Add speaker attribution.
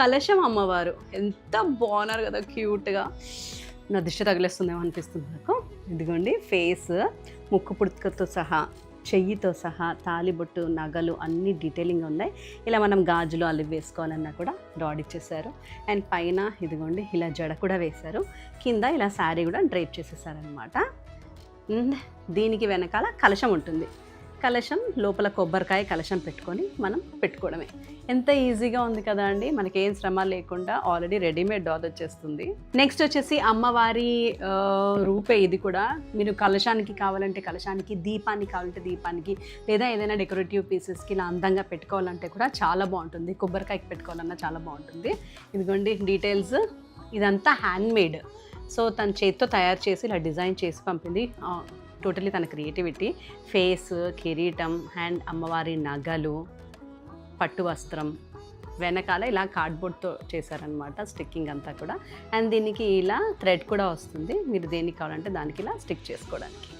Speaker 1: కలశం అమ్మవారు ఎంత బాగున్నారు కదా, క్యూట్గా. నా దిష్టి తగిలేస్తుందేమో అనిపిస్తుంది నాకు. ఇదిగోండి ఫేస్, ముక్కు పుడకతో సహా, చెయ్యితో సహా, తాలిబొట్టు, నగలు అన్నీ డీటెయిలింగ్ ఉన్నాయి. ఇలా మనం గాజులు అల్లి వేసుకోవాలన్నా కూడా డాడ్ ఇచ్చేసారు. అండ్ పైన ఇదిగోండి ఇలా జడ కూడా వేశారు. కింద ఇలా శారీ కూడా డ్రైప్ చేసేసారనమాట. దీనికి వెనకాల కలశం ఉంటుంది. కలశం లోపల కొబ్బరికాయ కలశం పెట్టుకొని మనం పెట్టుకోవడమే. ఎంత ఈజీగా ఉంది కదా అండి, మనకేం శ్రమ లేకుండా ఆల్రెడీ రెడీమేడ్ డాల్ వచ్చేస్తుంది. నెక్స్ట్ వచ్చేసి అమ్మవారి రూపే. ఇది కూడా మీరు కలశానికి కావాలంటే కలశానికి, దీపానికి కావాలంటే దీపానికి, లేదా ఏదైనా డెకరేటివ్ పీసెస్కి ఇలా అందంగా పెట్టుకోవాలంటే కూడా చాలా బాగుంటుంది. కొబ్బరికాయకి పెట్టుకోవాలన్నా చాలా బాగుంటుంది. ఇదిగోండి డీటెయిల్స్, ఇదంతా హ్యాండ్మేడ్. సో తన చేతితో తయారు చేసి ఇలా డిజైన్ చేసి పంపింది. టోటలీ తన క్రియేటివిటీ. ఫేస్, కిరీటం, హ్యాండ్ అమ్మవారి నగలు, పట్టు వస్త్రం, వెనకాల ఇలా కార్డ్బోర్డ్తో చేశారనమాట స్టిక్కింగ్ అంతా కూడా. అండ్ దీనికి ఇలా థ్రెడ్ కూడా వస్తుంది, మీరు దేనికి కావాలంటే దానికి ఇలా స్టిక్ చేసుకోవడానికి.